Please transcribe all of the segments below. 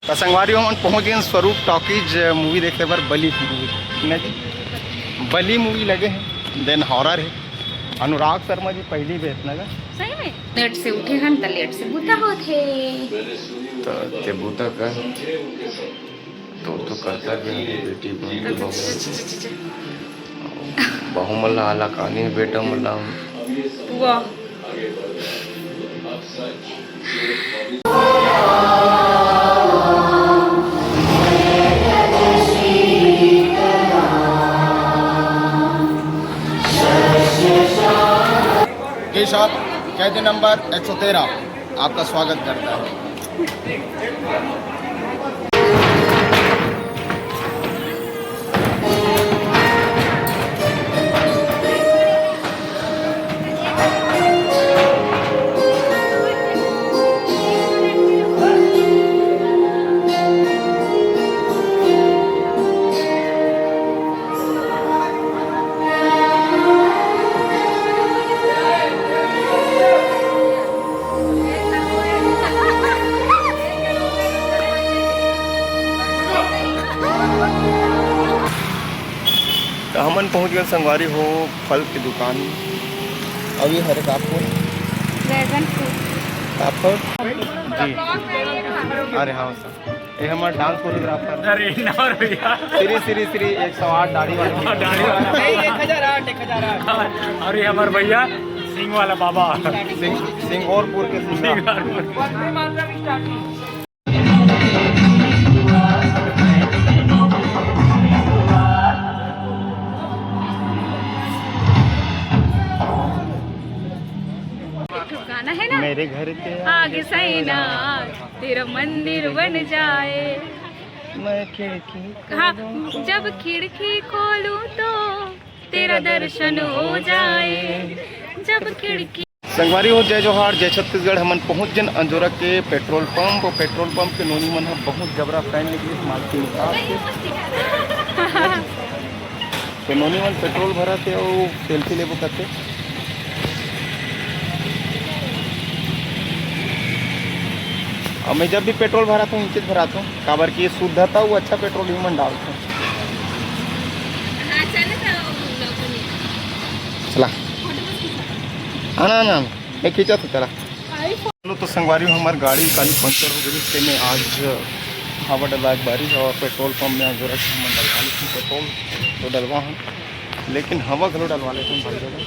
तो संगवारी हम पहुँच गए स्वरूप टॉकीज मूवी देखते पर बली मूवी ना जी। बली मूवी लगे हैं, देन हॉरर है। अनुराग शर्मा जी पहली बेस ना सही में लेट से उठे हन त लेट से बूता होथे तो ते बूता का तो करता भी बेटी बहु मल्ला आला कहानी बेटा मल्ला वाह शॉप कैदी नंबर 113 आपका स्वागत करता है। तो हमन पहुंच गए संगवारी हो फल की दुकान। अभी हर आपको ड्रैगन फ्रूट जी। अरे हाँ सर, ये हमारा डांस कोरियोग्राफर श्री श्री श्री 108 दाढ़ी वाला 1008 और ये हमारे भैया सिंह वाला बाबा सिंगौरपुर के गाना है ना मेरे घर के आगे सैना तेरा मंदिर बन जाए। मैं खिड़की हाँ, जब खिड़की खोलूं तो तेरा दर्शन हो जाए। जब खिड़की संगवारी हो जय जोहार जय छत्तीसगढ़। हमन पहुँच जन अंजोरा के पेट्रोल पंप और पेट्रोल पंप के नोनी मन बहुत जबरा फैन निकली मालती निकाल के नोनी मन पेट्रोल भरा थे और सेल्फी लेबो करते। और मैं जब भी पेट्रोल भराता हूँ नीचे भराता हूँ काबर की शुद्धता वो अच्छा पेट्रोल ही मन डालता हूँ। चला आना ना मैं खींचा तो चला चलो। तो संगवारी हमारी गाड़ी काली पंचर हो गई थे। मैं आज हवा डलवा बारिश और पेट्रोल पंप में जरूरत डलवा ली थी। पेट्रोल तो डलवा हूँ लेकिन हवा घलो डलवा लेते हैं भाई जगह।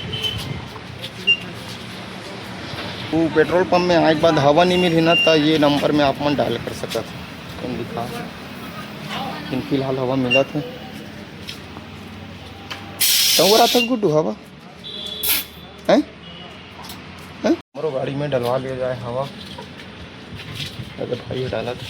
वो पेट्रोल पंप में आने के बाद हवा नहीं मिली ना तो ये नंबर में आप मन डायल कर सकते थे लिखा, लेकिन फिलहाल हवा मिला था। तो रहा था गुड्डू हवा है हमारो गाड़ी में डलवा लिया जाए हवा। अगर भाई डाला था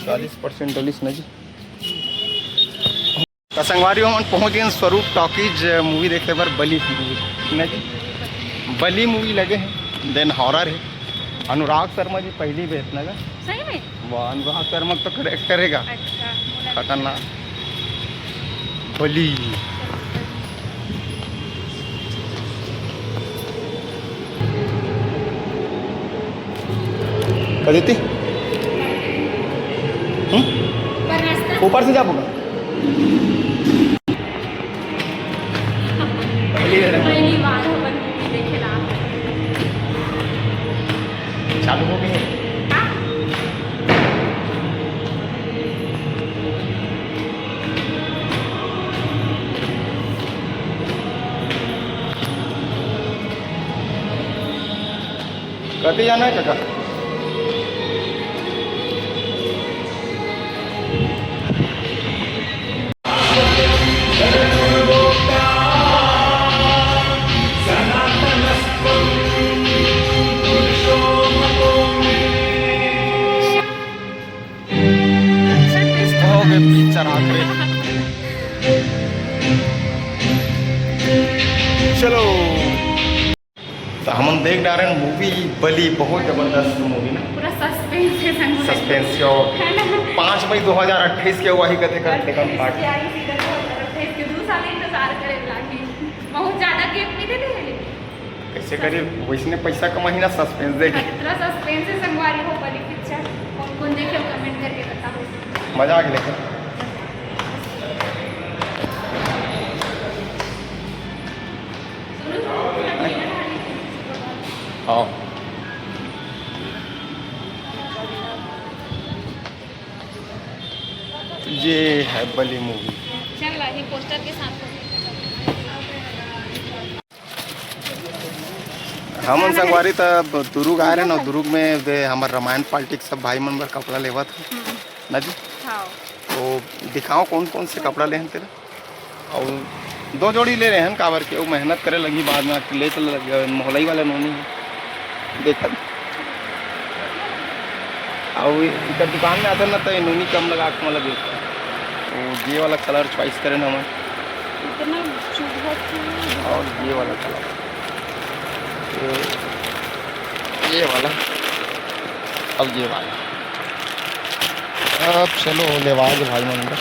40% डलिस ना जी। तो संगवारी हम पहुँच गए स्वरूप टॉकीज मूवी देखते पर बली मूवी ना जी। बली मूवी लगे हैं, देन हॉरर है। अनुराग शर्मा जी पहली बेस ना सही में वो अनुराग शर्मा तो करेक्ट करेगा। अच्छा खतरनाक बली कदीती ऊपर से जा बोला पहली बार अपन देखेला चालू हो गई। कभी जाना है काका? आखिरी। चलो तो हम देख रहे हैं मूवी बली, बहुत जबरदस्त मूवी ना, पूरा सस्पेंस है संग सस्पेंस और 5 मई 2028 के वही कथे करते कम पार्ट के 2 साल इंतजार करे लागी बहुत ज्यादा गेप नहीं देते हैं कैसे करिए वैसने पैसा कमाही ना सस्पेंस देखे इतना सस्पेंस है संगवारी हो बली पिक्चर। कौन कौन देखे कमेंट करके बताओ। मजा आ गया लेकिन हाँ ये है बली मूवी। चल लाही पोस्टर के साथ हमन संगवारी तब दुर्ग आए रहे ना, दुर्ग में वे हमारे रामायण पॉलिटिक्स सब भाई मन बर कपड़ा लेवा था ना जी। हाँ तो दिखाओ कौन कौन से कपड़ा ले हैं तेरा, और 2 जोड़ी ले रहे हैं काबर के वो मेहनत करे लगी बाद में ले चल मोहलाई वाला नोनी देखा। और इधर दुकान में आता ना तो नोनी कम लगा के मतलब देखता तो ये वाला कलर चॉइस करें ना हमारे, इतना चुभत और ये वाला कलर ये वाला, अब ये वाला। अब चलो लेवाज भाई मंदिर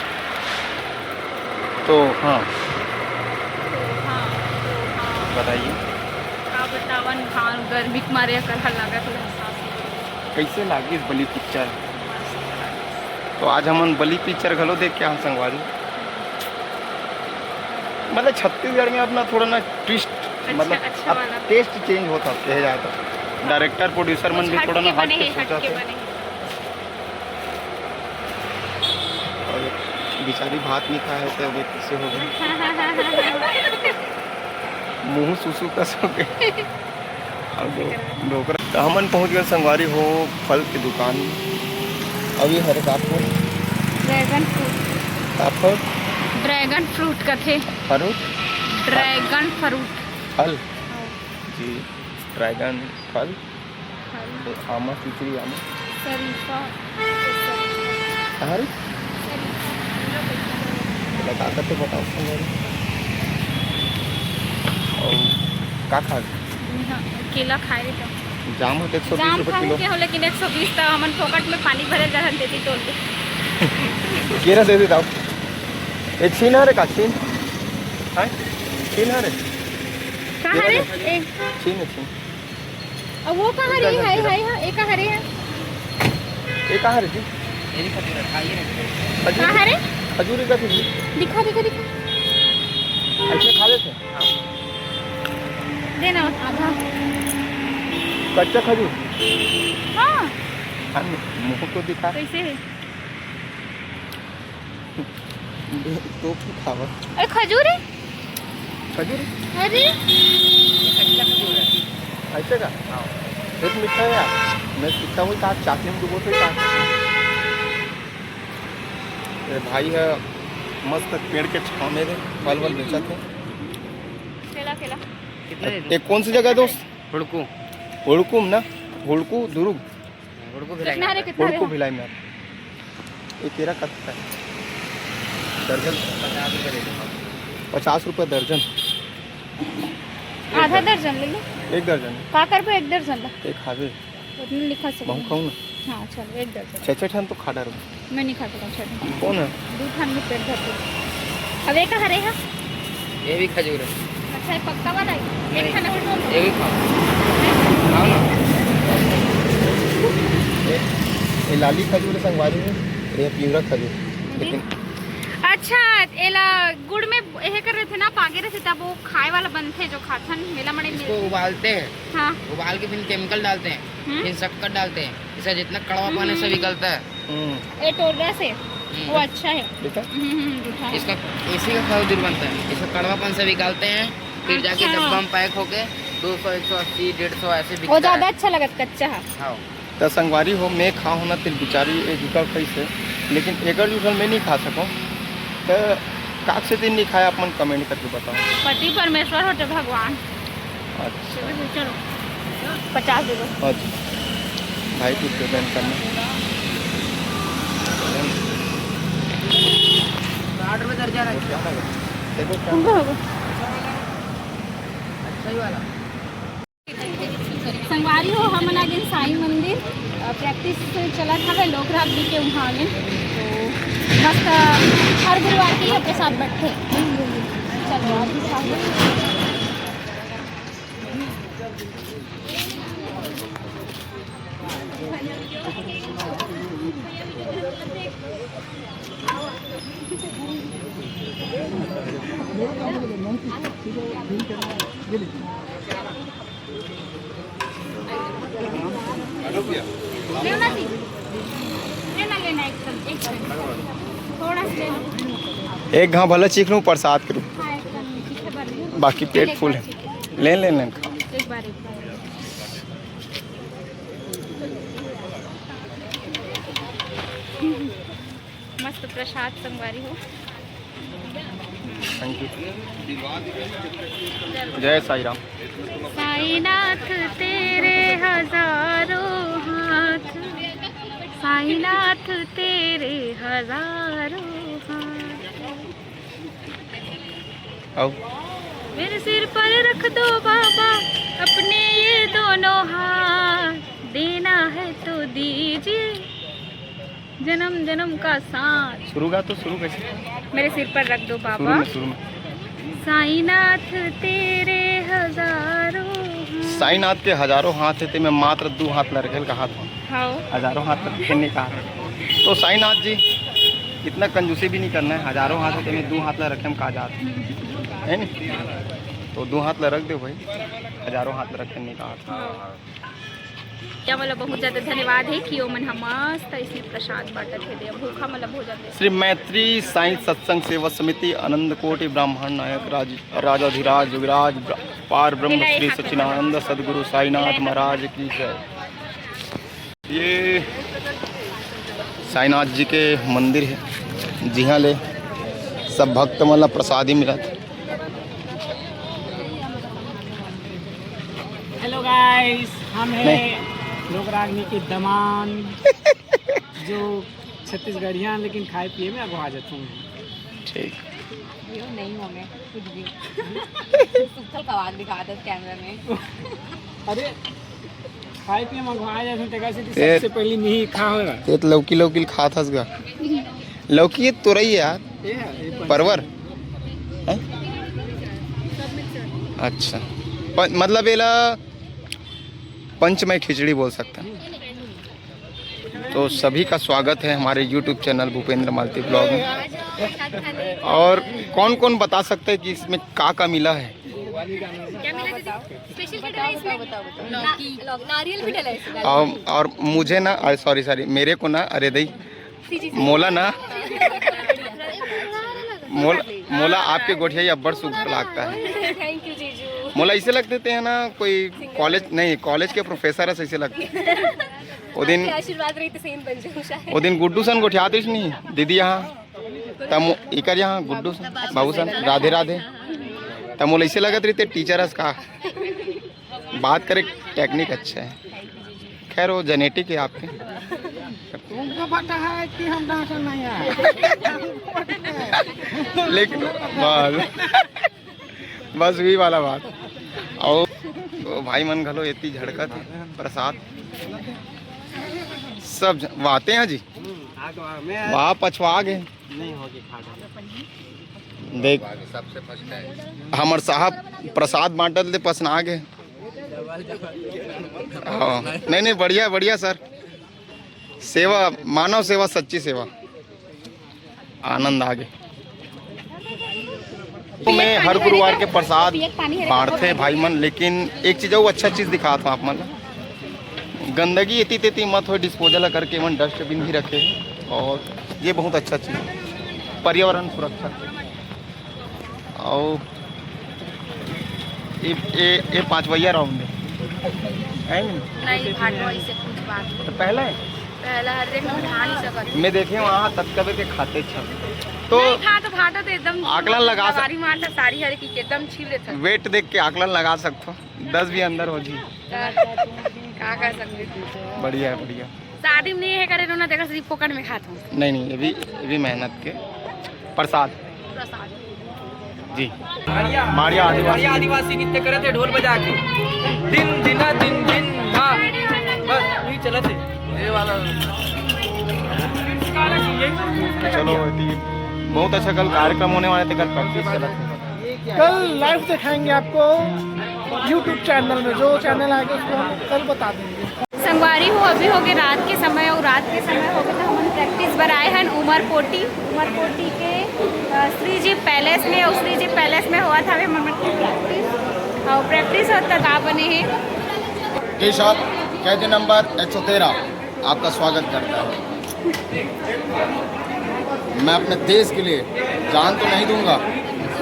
तो हाँ बताइए का बतावन भान गर्मी के मारे कर लगा तो कैसे लागी इस बली पिक्चर। तो आज हम बली पिक्चर घलो देख के हम संगवारी मतलब छत्तीसगढ़ में अपना थोड़ा ना ट्विस्ट मतलब अच्छा अब वाला। टेस्ट चेंज होता कहे जाए तो डायरेक्टर प्रोड्यूसर मन भी थोड़ा ना हट के सोचा थे। और बेचारी भात नहीं खाए तो अभी किससे हो गए मुँह सुसु कस हो गए। और डोकरा तो हमन पहुँच गए संगवारी हो फल की दुकान में। अभी हरे काफर ड्रैगन फ्रूट काफर ड्रैगन फ्रूट का थे फरूट ड्रैगन फ्रूट फल जी ड्रैगन फल तो आमा खिचड़ी आमा शरीफा अरे लगा करते बताओ संगवारी और का खा केला खाए रहे थे जाम होते 120 जाम रुपये खाए किलो के हो लेकिन 120 था हमन फोकट में पानी भरे रहन देती तोल के केरा दे देता ये छीन है रे का छीन है छीन है रे कहाँ रे एक छीन है छीन अब वो कहाँ रे है एक कहाँ रे है ये कहाँ रे जी कहाँ रे खजूरी का थी दिखा दिखा दिखा ऐसे खा लेते देना आधा कच्चा खजूर हाँ हाँ मुँह को दिखा कैसे है तो क्यों खावा अरे खजूर है खजूर अरे ऐसे का एक मीठा है यार मैं सीखा हुई कहा चाकली में डुबो थे भाई है मस्त पेड़ के छाँव में फल वल बेचा थे। केला केला एक कौन सी जगह दोस्त हुड़कू हुड़कुम ना हुड़कू दुर्ग कितना रे कितना हुड़कू रे भिलाई में ये केरा कत्ता है दर्जन 50 रुपये दर्जन आधा दर्जन ले लो एक दर्जन का कर पे 1 दर्जन ला एक खावे उतना लिखा से बहु खाऊँ ना हाँ चल 1 दर्जन 6 ठन तो खा डालो मैं नहीं खाता हूँ छठ कौन है 2 थान में पेट भरते अब एक कहाँ रे है ये भी खजूर है अच्छा ये पक्का वाला है एक खाना भी बोल ये भी खाओ ना ये लाली खजूर है संगवारी में ये प्यूरा खजूर लेकिन अच्छा एला गुड़ में यह कर रहे थे ना पागे रहे थे तब वो खाए वाला बनते जो खाथन मेला मड़े इसको उबालते हैं, हाँ उबाल के फिर केमिकल डालते हैं, फिर शक्कर डालते हैं, इससे जितना कड़वापन है सब निकलता है। ये टोडरा से वो अच्छा है देखा मीठा है। इसका इसी का खजूर बनता है, इसका कड़वापन से निकालते हैं, फिर जाके अच्छा। डब्बा में पैक होके 200 180 150 ऐसे वो बिकता ज्यादा है। अच्छा लगत कच्चा है हाँ तो संगवारी हो मैं खाऊँ ना तिल बिचारी एक जुटल कैसे लेकिन एक जुटल मैं नहीं खा सकूँ तो काक से दिन नहीं खाया अपन कमेंट करके बताओ। पति परमेश्वर होते भगवान। अच्छा चलो 50 दे दो। अच्छा भाई कुछ पेमेंट करना सही वाला संगवारी हो हम आगे साईं मंदिर प्रैक्टिस चलत हवे लोग रात भी के वहाँ आगे तो मस्त हर गुरुवार की है प्रसाद बैठे चलो आप भी साथ लेना थी लेना एकदम थोड़ा सा एक घाव भला चीख लूँ प्रसाद करूँ बाकी पेट फुल है ले लें एक बार मस्त प्रसाद संगवारी हो थैंक यू जय साई राम साईनाथ तेरे हजारों हाथ साईनाथ तेरे हजारों हाथ आओ मेरे सिर पर रख दो बाबा अपने ये दोनों हाथ देना है तो दीजिए जन्म जन्म का साथ शुरू का तो शुरू कैसे मेरे सिर पर रख दो बाबा शुरू में साईनाथ तेरे हजारों हाथ। साईनाथ के हजारों हाथ थे मैं मात्र 2 हाथ लड़के का हाथ हूँ हाँ हजारों हाथ तक खेलने का तो साईनाथ जी इतना कंजूसी भी नहीं करना है हजारों हाथ होते में 2 हाथ ला रखे हम कहा जाते है नहीं तो 2 हाथ ला रख दो भाई हजारों हाथ ला रखने का हाथ क्या मतलब बहुत ज़्यादा धन्यवाद है कि वो मन हम मस्त इसमें प्रसाद बांटत है दे भूखा मतलब हो जाते श्री मैत्री साईं सत्संग सेवा समिति आनंद कोटि ब्राह्मण नायक राजाधिराज योगिराज पार ब्रह्म श्री सच्चिदानंद सदगुरु साईनाथ महाराज की जय। ये साईनाथ जी के मंदिर है जी हाँ ले सब भक्त मतलब प्रसादी मिला था। हेलो गाइस हम हैं लोक रागनी के दमान जो छत्तीसगढ़िया लेकिन खाए पिए में अगवा जाते हैं। ठीक नहीं होंगे कुछ भी सुखल कवाल दिखा दे कैमरा में अरे खाए पिए में अगवा जाते हैं तका से सबसे पहले नहीं खा होगा ये तो लौकी लौकी खा था उसका लौकी ये तुरई यार परवर है? अच्छा मतलब ये पंचमय खिचड़ी बोल सकता है। तो सभी का स्वागत है हमारे YouTube चैनल भूपेंद्र मालती ब्लॉग में। और कौन कौन बता सकते हैं कि इसमें का मिला है? क्या मिला दीदी स्पेशल क्या है इसमें नारियल भी डला है इसमें और मुझे ना सॉरी मेरे को ना अरे दई मोला ना मोला आपके गोठिया अब्बड़ सुगर लगता है। थैंक यू जीजू मोला ऐसे लग देते हैं ना कोई कॉलेज के प्रोफेसर ऐसे लगते वो दिन आशीर्वाद रही तो सही बन जाऊं शायद वो दिन गुड्डू सन गोठियाते नहीं दीदी यहाँ तम इकर यहाँ गुड्डू सन बाबू सन राधे राधे तब मोला ऐसे लगत रही थे टीचर का बात करे टेक्निक अच्छा है। खैर वो जेनेटिक है आपके तुमको पता है कि हम डांसर नहीं है लेकिन बस वही वाला बात और तो भाई मन घलो इतनी झड़कत है प्रसाद सब वाते हैं जी वाह पछवा गए नहीं होगी देख हमार साहब प्रसाद बांटल दे पसना गए। हाँ नहीं बढ़िया बढ़िया सर सेवा मानव सेवा सच्ची सेवा आनंद आगे। तो मैं हर गुरुवार के प्रसाद बांटते हैं भाई मन लेकिन एक चीज़ वो अच्छा चीज़ दिखाता हूँ आप मतलब गंदगी इतनी तेती मत हो डिस्पोजल करके मन डस्टबिन भी रखे और ये बहुत अच्छा चीज़ है पर्यावरण सुरक्षा और ये 5 राउंड है नहीं भाटो से कुछ बात तो पहला है पहला हर एक उठा नहीं सकत मैं देखे वहाँ तत्कबे के खाते छल तो नहीं खा तो भाटो तो एकदम आकलन लगा सारी मारता सारी हर की एकदम छील लेता वेट देख के आकलन लगा सकते हो 10 भी अंदर हो जी का कर सकते बढ़िया है बढ़िया शादी में नहीं है करे रोना देखा सिर्फ फोकट में खाता हूँ नहीं ये भी मेहनत के प्रसाद जी माड़िया आदिवासी आदिवासी नृत्य करे थे ढोल बजा के दिन दिन दिन दिन हाँ बस यही चला थे ये वाला चलो बहुत अच्छा कल कार्यक्रम होने वाले थे, कल प्रैक्टिस चला था। कल लाइव दिखाएंगे आपको यूट्यूब चैनल में, जो चैनल आएगा उसको हम कल बता देंगे। संगवारी हो अभी हो गए रात के समय, और रात के समय हो गए तो हम प्रैक्टिस बर आए हैं उमरकोटी के श्री जी पैलेस में। और श्री जी पैलेस में हुआ था हम प्रैक्टिस, और प्रैक्टिस तक आ बने हैं। जी साहब, कैदी नंबर 113 आपका स्वागत करता है। मैं अपने देश के लिए जान तो नहीं दूंगा,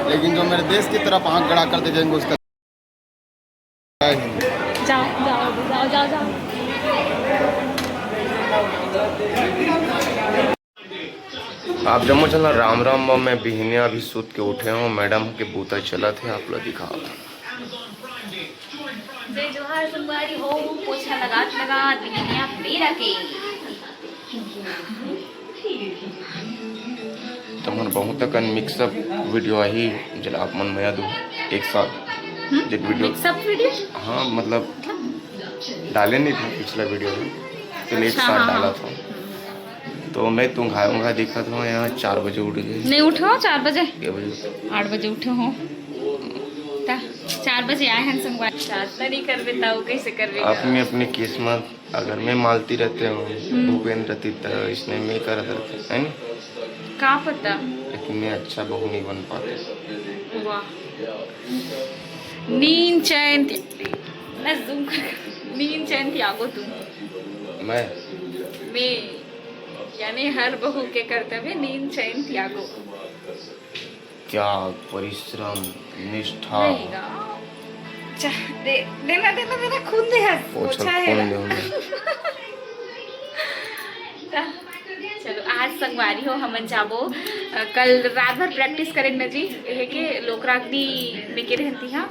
लेकिन जो मेरे देश की तरफ आंख गड़ा कर देखेंगे उसका जाओ जाओ जाओ जाओ जाओ। आप जम्मू चलना राम राम बम में बिहनिया अभी सूत के उठे हूँ। मैडम के बूता चला थे, आप लोग दिखाओ। जय जोहार संगवारी हो, पोछा लगात बिहनिया मेरा के। तमन बहुत कन मिक्सअप वीडियो आई जला आप मन मया दू एक साथ जित वीडियो सब वीडियो हाँ मतलब डाले नहीं था पिछला वीडियो में, तो एक साथ डाला था। तो मैं घाय देखा था यहाँ 4 बजे उठ गए। नहीं उठो 4 बजे, के बजे 8 बजे उठे हो 4 बजे आए हैं संगवारी। तो नहीं कर बताओ कैसे कर रहे अपनी अपनी किस्मत। अगर मैं मालती रहते हूँ भूपेंद्र रहती तो इसने मैं कर रहते है ना, का पता, लेकिन मैं अच्छा बहू नहीं बन पाते। वाह नींद चैन नींद चैन त्यागो तुम। मैं यानी हर बहू के कर्तव्य नींद चैन त्यागो। क्या परिश्रम निष्ठा देना देना देना खून दे है पोछा है कौन देंगे। चलो आज संगवारी हो हमन जाबो कल रात भर प्रैक्टिस करें न जी, के लोकरागनी में के रहती हाँ।